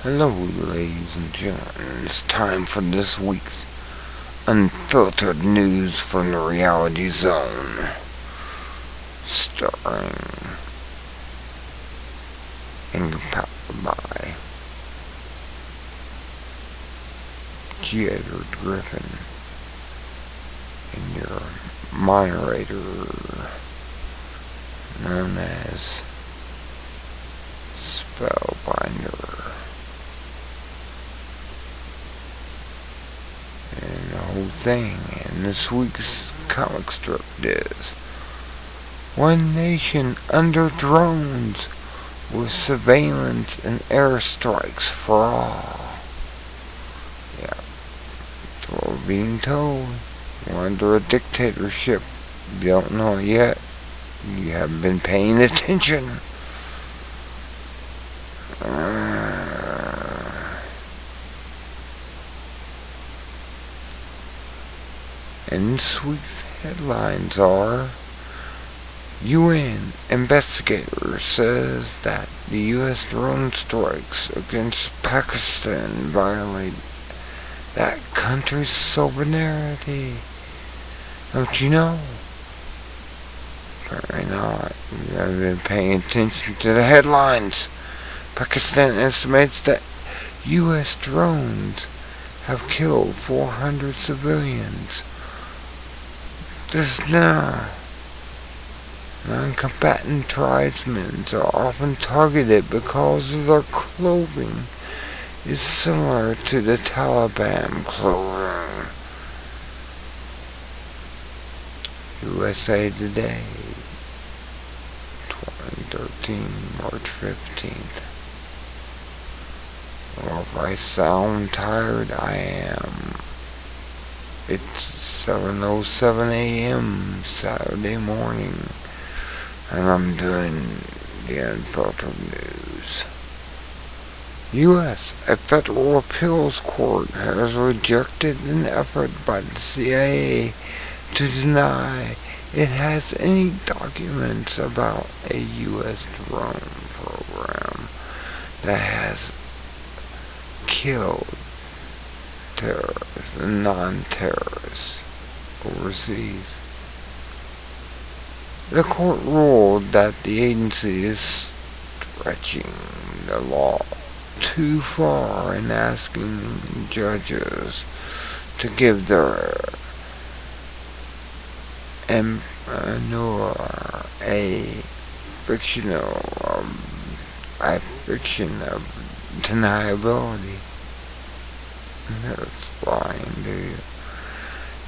Hello, ladies and gentlemen. It's time for this week's unfiltered news from the reality zone, starring and compiled by G. Edward Griffin and your moderator, known as Spellbinder. And the whole thing in this week's comic strip is One Nation Under Drones with Surveillance and Airstrikes for All. Yeah, that's what we're being told. We're under a dictatorship. You don't know it yet. You haven't been paying attention. And this week's headlines are: UN investigator says that the U.S. drone strikes against Pakistan violate that country's sovereignty. Don't you know? Apparently not. You haven't been paying attention to the headlines. Pakistan estimates that U.S. drones have killed 400 civilians. Just now, non-combatant tribesmen are often targeted because their clothing is similar to the Taliban clothing. USA Today, 2013, March 15th. Well, if I sound tired, I am. It's 7:07 a.m. Saturday morning, and I'm doing the unfiltered news. U.S. A federal appeals court has rejected an effort by the CIA to deny it has any documents about a U.S. drone program that has killed terrorists and non-terrorists overseas. The court ruled that the agency is stretching the law too far in asking judges to give their employer a fiction of deniability. That's lying to you.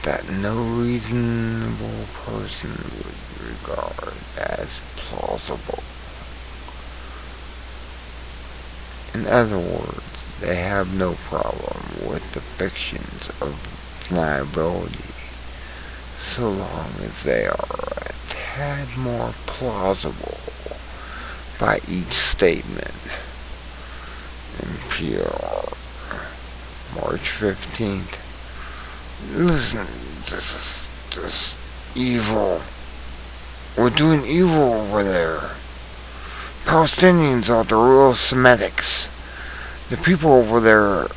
That no reasonable person would regard as plausible. In other words, they have no problem with the fictions of deniability, so long as they are a tad more plausible by each statement. NPR, March 15th. Listen, this is evil. We're doing evil over there. Palestinians are the real Semitics. The people over there,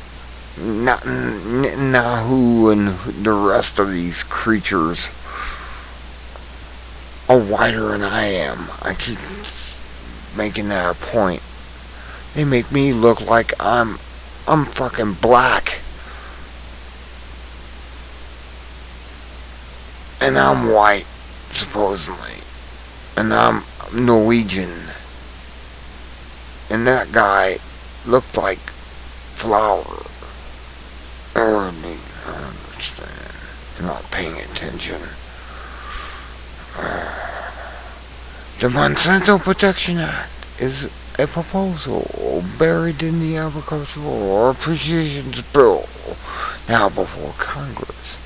Netanyahu and the rest of these creatures, are whiter than I am. I keep making that a point. They make me look like I'm fucking black. And I'm white, supposedly. And I'm Norwegian. And that guy looked like flour. I understand. You're not paying attention. The Monsanto Protection Act is a proposal buried in the Agricultural Appreciations Bill, now before Congress.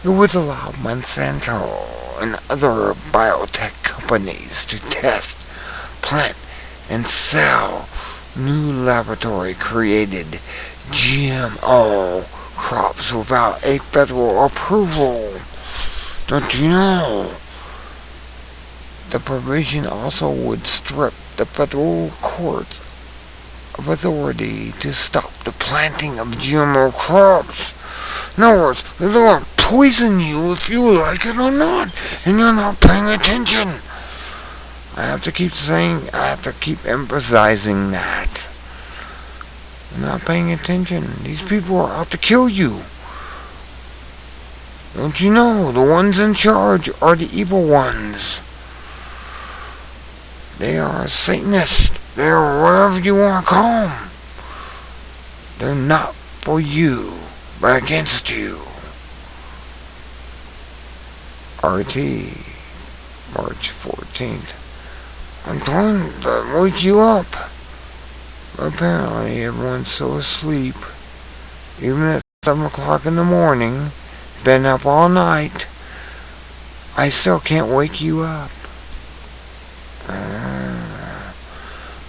It would allow Monsanto and other biotech companies to test, plant, and sell new laboratory-created GMO crops without a federal approval. Don't you know? The provision also would strip the federal courts of authority to stop the planting of GMO crops. In other words, they're going to poison you if you like it or not, and you're not paying attention. I have to keep emphasizing that. You're not paying attention. These people are out to kill you. Don't you know? The ones in charge are the evil ones. They are Satanists. They are whatever you want to call them. They're not for you, but against you. RT, March 14th. I'm trying to wake you up. Apparently everyone's so asleep. Even at 7 o'clock in the morning, been up all night, I still can't wake you up.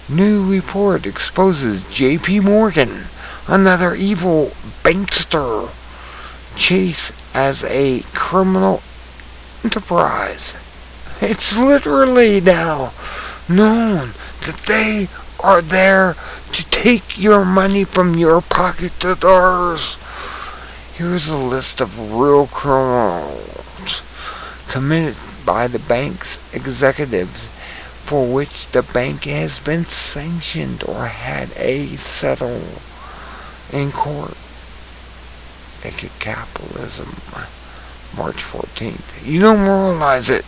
New report exposes J.P. Morgan, another evil bankster, chase as a criminal enterprise. It's literally now known that they are there to take your money from your pocket to theirs. Here's a list of real criminals committed by the bank's executives for which the bank has been sanctioned or had a settle in court. Naked capitalism, March 14th. You don't realize it.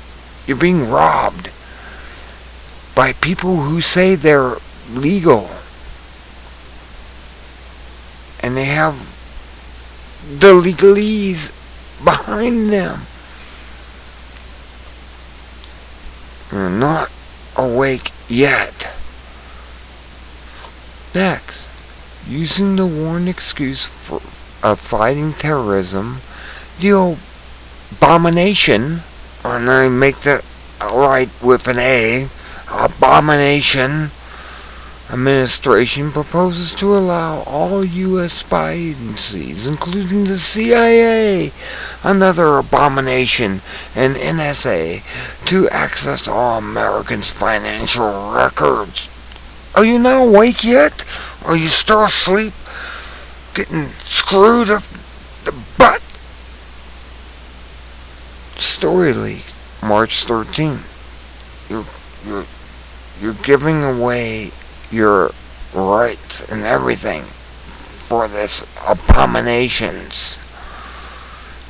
You're being robbed by people who say they're legal. And they have the legalese behind them. You're not awake yet. Next, using the worn excuse of fighting terrorism, the abomination, and I make that right with an A, abomination administration proposes to allow all U.S. spy agencies, including the CIA, another abomination, and NSA, to access all Americans' financial records. Are you not awake yet? Are you still asleep? Getting screwed up the butt? Story leak, March 13th. You're giving away your rights and everything for this abominations.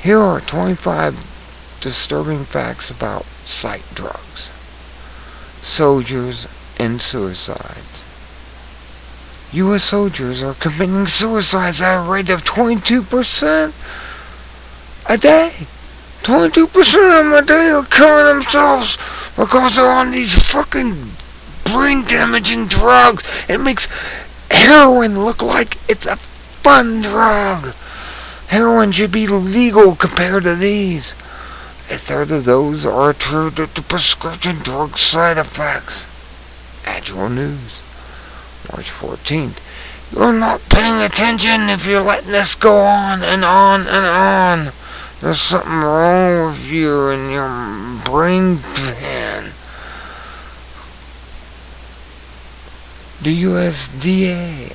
Here are 25 disturbing facts about psych drugs, soldiers, and suicides. U.S. soldiers are committing suicides at a rate of 22% a day. 22% of them a day are killing themselves because they're on these fucking brain-damaging drugs. It makes heroin look like it's a fun drug. Heroin should be legal compared to these. A third of those are attributed to prescription drug side effects. Actual news, March 14th. You're not paying attention if you're letting this go on and on and on. There's something wrong with you and your brain pan. The USDA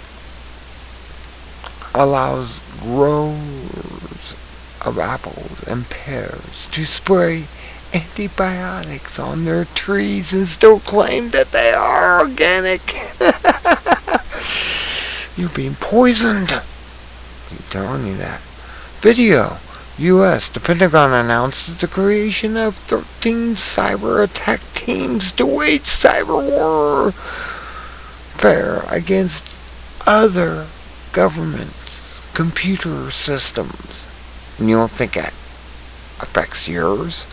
allows growers of apples and pears to spray antibiotics on their trees and still claim that they are organic. You're being poisoned. I'm telling you that. Video. U.S. The Pentagon announced the creation of 13 cyber attack teams to wage cyber warfare against other governments' computer systems. And you don't think that affects yours?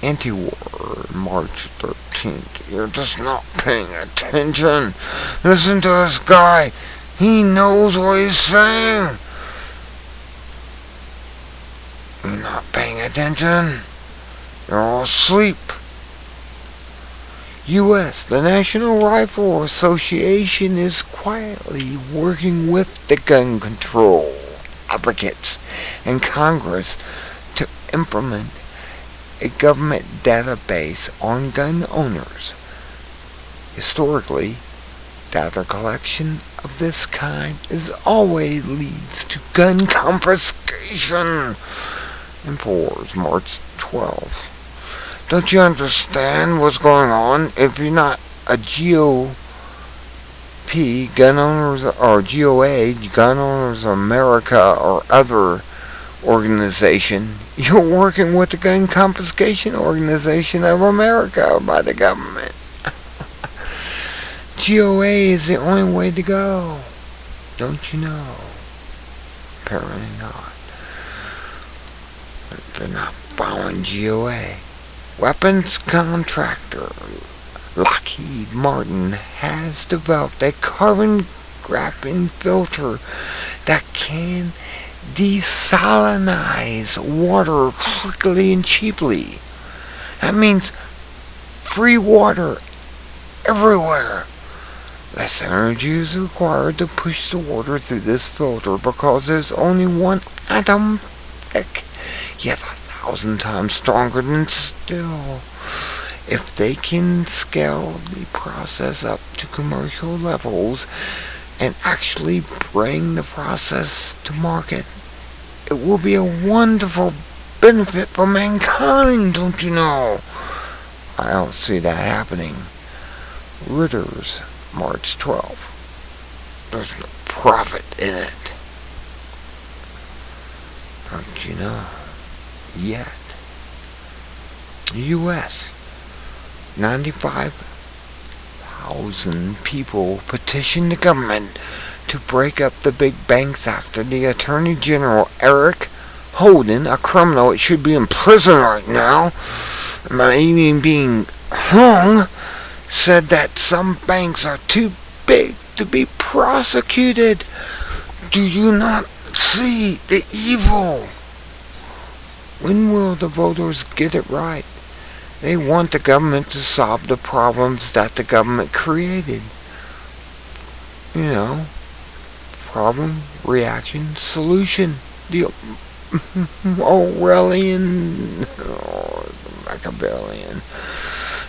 Anti-war, March 13th. You're just not paying attention. Listen to this guy. He knows what he's saying. You're not paying attention. You're all asleep. U.S. The National Rifle Association is quietly working with the gun control advocates and Congress to implement a government database on gun owners. Historically, Data collection of this kind is always leads to gun confiscation. Enforced March 12th. Don't you understand what's going on? If you're not a GOP, Gun Owners, or GOA, Gun Owners America, or other organization, you're working with the Gun Confiscation Organization of America by the government. GOA is the only way to go. Don't you know? Apparently not. They're not following GOA. Weapons contractor Lockheed Martin has developed a carbon graphene filter that can desalinize water quickly and cheaply. That means free water everywhere. Less energy is required to push the water through this filter because there's only one atom thick, yet 1,000 times stronger than steel. If they can scale the process up to commercial levels and actually bring the process to market, it will be a wonderful benefit for mankind, don't you know? I don't see that happening. Reuters, March 12th. There's no profit in it. Don't you know? Yet. U.S. 95,000 people petitioned the government to break up the big banks after the Attorney General Eric Holden, a criminal that should be in prison right now, even being hung, said that some banks are too big to be prosecuted. Do you not see the evil? When will the voters get it right? They want the government to solve the problems that the government created. You know, problem, reaction, solution. The Orwellian, Machiavellian.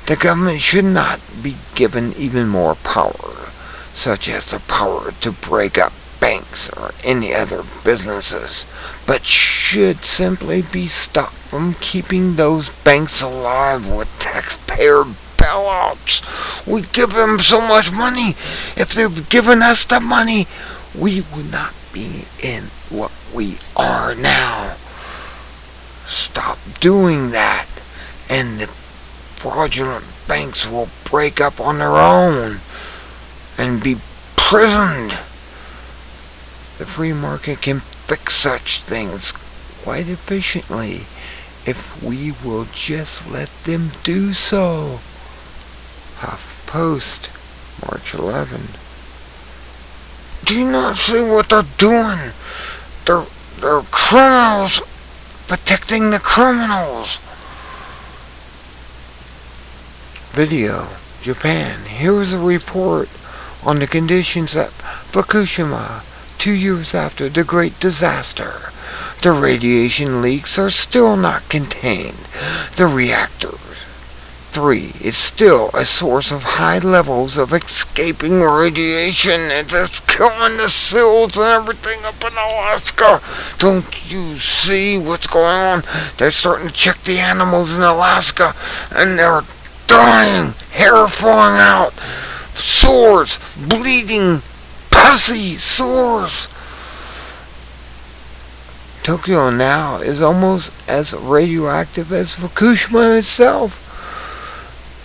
The government should not be given even more power, such as the power to break up banks or any other businesses, but should simply be stopped from keeping those banks alive with taxpayer bailouts. We give them so much money. If they've given us the money, we would not be in what we are now. Stop doing that, and the fraudulent banks will break up on their own and be prisoned. The free market can fix such things quite efficiently if we will just let them do so. HuffPost, March 11. Do you not see what they're doing? They're criminals protecting the criminals. Video, Japan. Here is a report on the conditions at Fukushima 2 years after the great disaster. The radiation leaks are still not contained. The reactor 3 is still a source of high levels of escaping radiation. It's killing the seals and everything up in Alaska. Don't you see what's going on? They're starting to check the animals in Alaska, and they're dying, hair falling out, sores, bleeding, pussy sores. Tokyo now is almost as radioactive as Fukushima itself.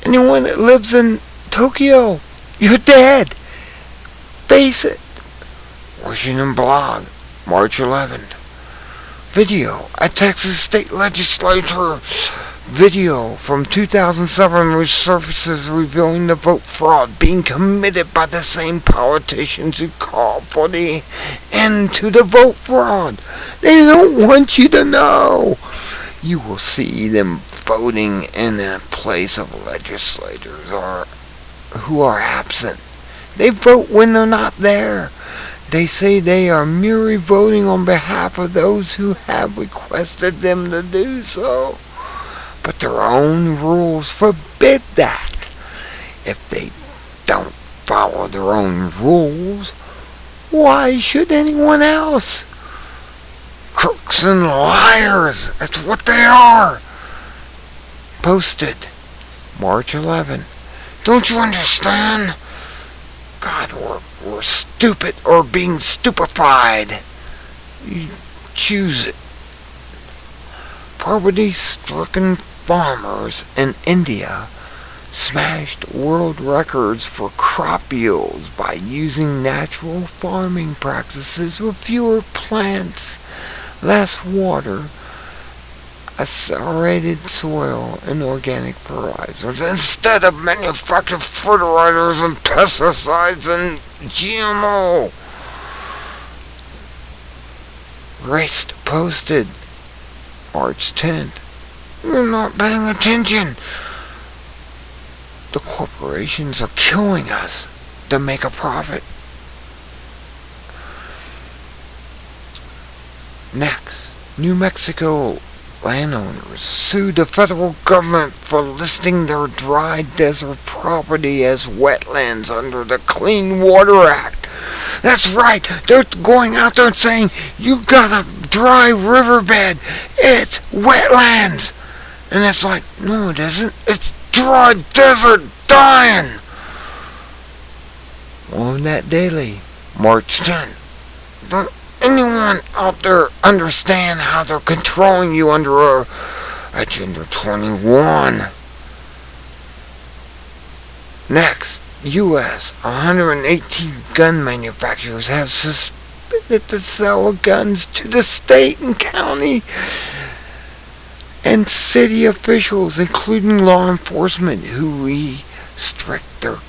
Anyone that lives in Tokyo, you're dead. Face it. Washington Blog, March 11th. Video, a Texas state legislature video from 2007 resurfaces revealing the vote fraud being committed by the same politicians who called for the end to the vote fraud. They don't want you to know. You will see them voting in the place of legislators who are absent. They vote when they're not there. They say they are merely voting on behalf of those who have requested them to do so. But their own rules forbid that. If they don't follow their own rules, why should anyone else? Crooks and liars, that's what they are. Posted March 11. Don't you understand? God, we're stupid or being stupefied. You choose it. Poverty-stricken farmers in India smashed world records for crop yields by using natural farming practices with fewer plants, less water, accelerated soil, and organic fertilizers instead of manufactured fertilizers and pesticides and GMO. Raced posted March 10th. You're not paying attention. The corporations are killing us to make a profit. Next, New Mexico landowners sued the federal government for listing their dry desert property as wetlands under the Clean Water Act. That's right, they're going out there and saying, you got a dry riverbed, it's wetlands. And it's like, no it isn't, it's dry desert dying. On that daily, March 10th. Don't anyone out there understand how they're controlling you under Agenda 21? Next, U.S. 118 gun manufacturers have suspended the sale of guns to the state and county and city officials, including law enforcement, who restrict their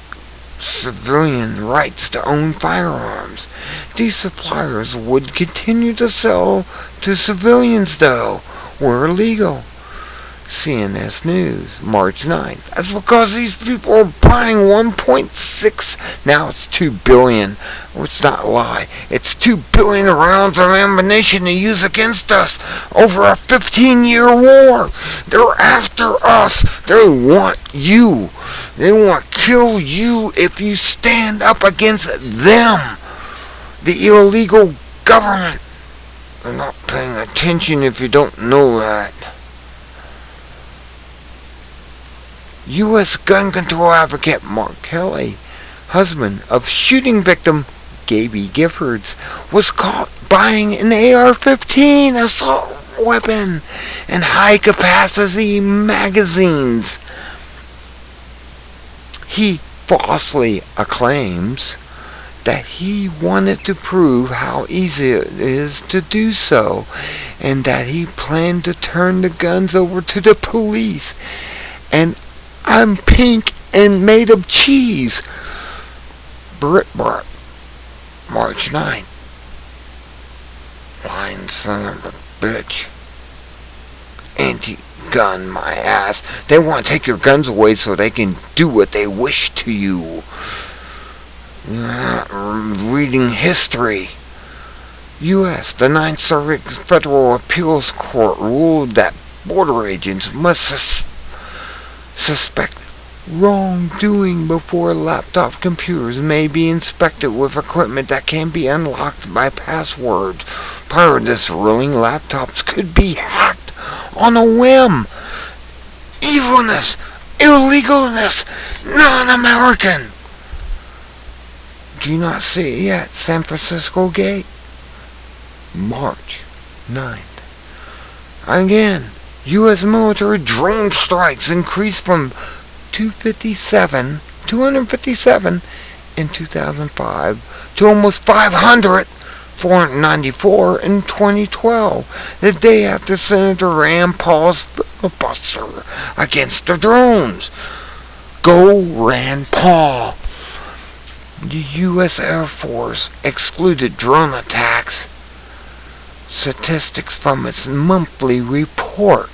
civilian rights to own firearms. These suppliers would continue to sell to civilians, though, were illegal. CNS News, March 9th. That's because these people are buying 1.6, now it's 2 billion. Well, it's not a lie. It's 2 billion rounds of ammunition to use against us over a 15-year war. They're after us. They want you. They want to kill you if you stand up against them. The illegal government. They're not paying attention if you don't know that. U.S. gun control advocate Mark Kelly, husband of shooting victim Gaby Giffords, was caught buying an AR-15 assault weapon and high-capacity magazines. He falsely acclaims that he wanted to prove how easy it is to do so, and that he planned to turn the guns over to the police. And I'm pink and made of cheese. Breitbart, March 9. Lying son of a bitch. Anti-gun my ass. They want to take your guns away so they can do what they wish to you. You're not reading history. U.S. The Ninth Circuit Federal Appeals Court ruled that border agents must suspect wrongdoing before laptop computers may be inspected with equipment that can be unlocked by passwords. Prior to this ruling, laptops could be hacked on a whim. Evilness, illegalness, non-American. Do you not see it yet? San Francisco Gate, March 9th. Again, U.S. military drone strikes increased from 257 in 2005 to almost 494 in 2012, the day after Senator Rand Paul's filibuster against the drones. Go Rand Paul. The U.S. Air Force excluded drone attacks statistics from its monthly report.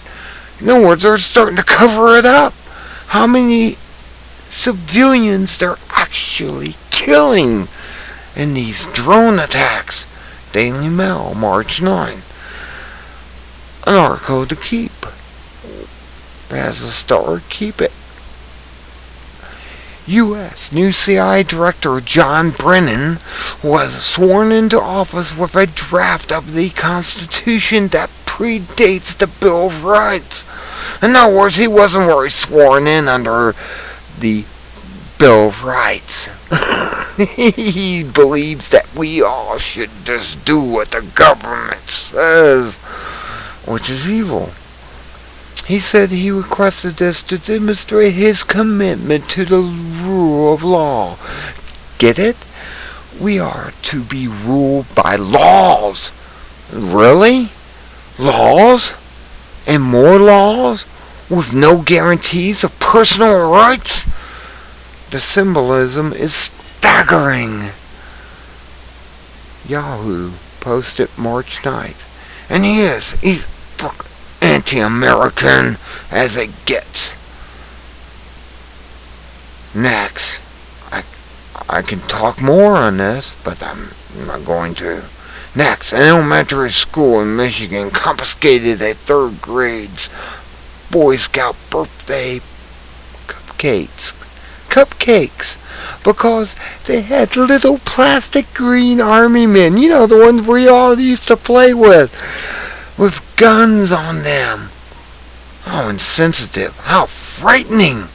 In other words, they're starting to cover it up. How many civilians they're actually killing in these drone attacks. Daily Mail, March 9. An article to keep. It has a star, keep it. U.S. new CIA Director John Brennan was sworn into office with a draft of the Constitution that predates the Bill of Rights. In other words, he wasn't really sworn in under the Bill of Rights. He believes that we all should just do what the government says, which is evil. He said he requested this to demonstrate his commitment to the rule of law. Get it? We are to be ruled by laws. Really? Laws? And more laws? With no guarantees of personal rights? The symbolism is staggering. Yahoo posted March 9th. And he's fucking anti-American as it gets. Next, I can talk more on this, but I'm not going to. Next, an elementary school in Michigan confiscated a third grade's Boy Scout birthday cupcakes because they had little plastic green army men, you know, the ones we all used to play with guns on them. How insensitive, how frightening,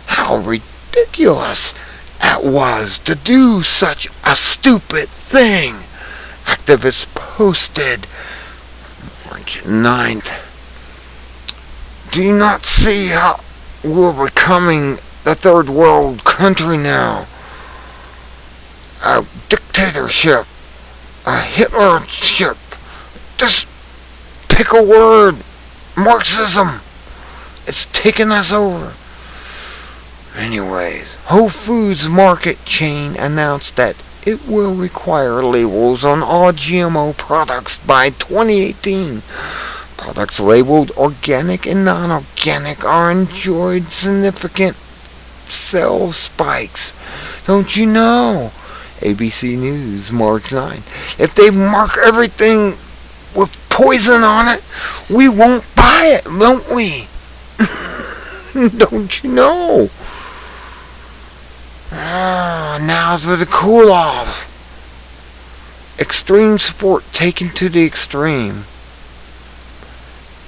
how ridiculous it was to do such a stupid thing. Activists posted March 9th. Do you not see how we're becoming the third world country now? A dictatorship, a Hitlership. Just pick a word. Marxism. It's taken us over. Anyways, Whole Foods market chain announced that it will require labels on all GMO products by 2018. Products labeled organic and non-organic are enjoyed significant sales spikes. Don't you know? ABC News, March 9. If they mark everything with poison on it, we won't buy it, won't we? Don't you know? Now's for the cool-off. Extreme sport taken to the extreme.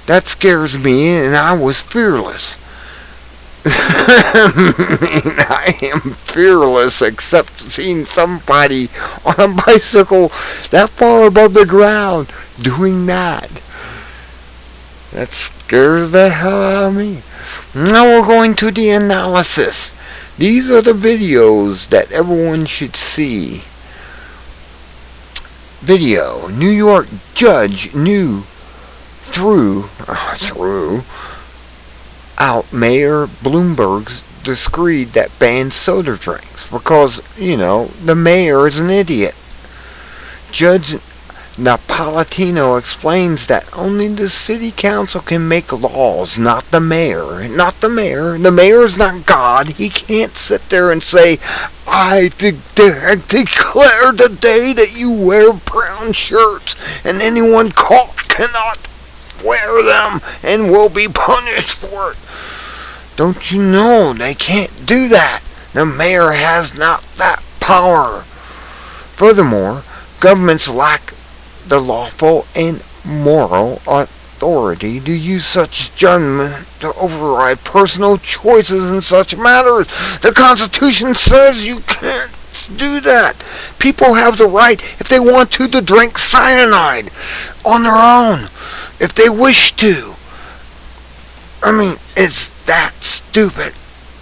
That scares me, and I was fearless. I am fearless, except seeing somebody on a bicycle that far above the ground doing that. That scares the hell out of me. Now we're going to the analysis. These are the videos that everyone should see. Video. New York judge knew threw out Mayor Bloomberg's decree that bans soda drinks because, the mayor is an idiot. Judge Napolitano explains that only the city council can make laws, not the mayor. Not the mayor. The mayor is not God. He can't sit there and say, I declare today that you wear brown shirts and anyone caught cannot wear them and will be punished for it. Don't you know they can't do that? The mayor has not that power. Furthermore, governments lack the lawful and moral authority to use such judgment to override personal choices in such matters. The Constitution says you can't do that. People have the right, if they want to drink cyanide on their own, if they wish to. I mean, it's that stupid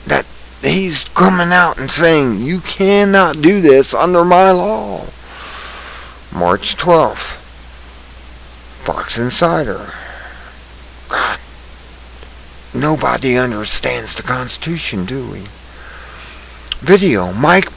that he's coming out and saying, you cannot do this under my law. March 12th. Fox Insider. God. Nobody understands the Constitution, do we? Video. Mike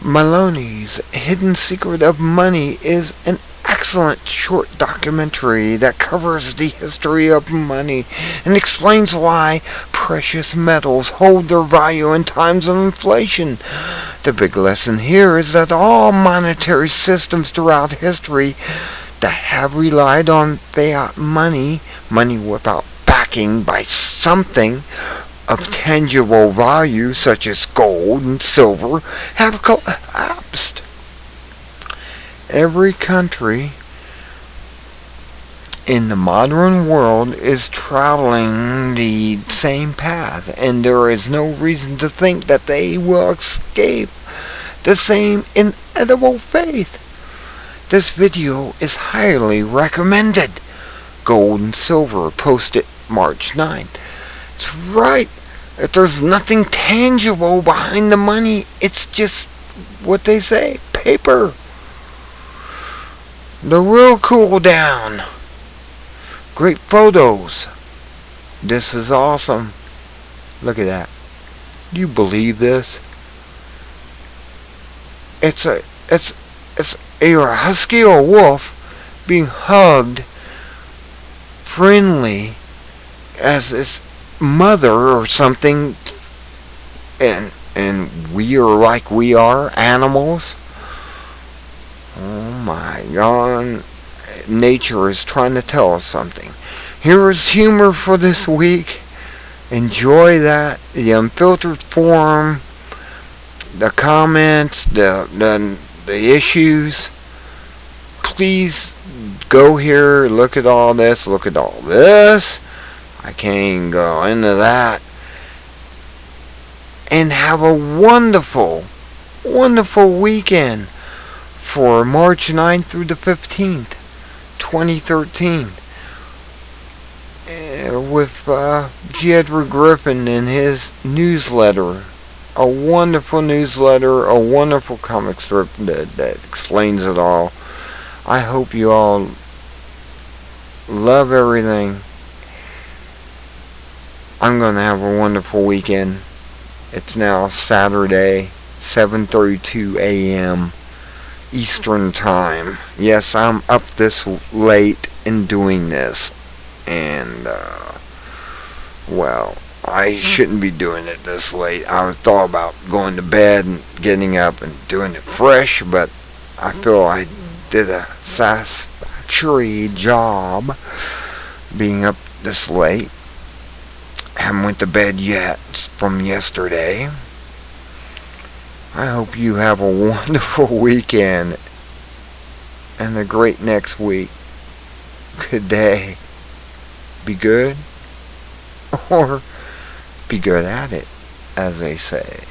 Maloney's Hidden Secret of Money is an excellent short documentary that covers the history of money and explains why precious metals hold their value in times of inflation. The big lesson here is that all monetary systems throughout history that have relied on fiat money without backing by something, of tangible value such as gold and silver have collapsed. Every country in the modern world is traveling the same path, and there is no reason to think that they will escape the same inevitable fate. This video is highly recommended. Gold and silver, posted March 9th. It's right. If there's nothing tangible behind the money, it's just what they say, paper. The real cool down. Great photos. This is awesome. Look at that. Do you believe this? It's a husky or wolf being hugged friendly as its mother or something, and we are like we are, animals. Oh my God. Nature is trying to tell us something. Here is humor for this week. Enjoy that. The unfiltered forum, the comments, the issues. Please go here, look at all this, look at all this. I can't even go into that. And have a wonderful, wonderful weekend for March 9th through the 15th. 2013, with G. Edward Griffin and his newsletter. A wonderful newsletter, a wonderful comic strip that explains it all. I hope you all love everything. I'm going to have a wonderful weekend. It's now Saturday, 7:32 a.m. Eastern Time. Yes, I'm up this late in doing this. And, well, I shouldn't be doing it this late. I thought about going to bed and getting up and doing it fresh, but I feel I did a satisfactory job being up this late. Haven't went to bed yet from yesterday. I hope you have a wonderful weekend and a great next week. Good day. Be good, or be good at it, as they say.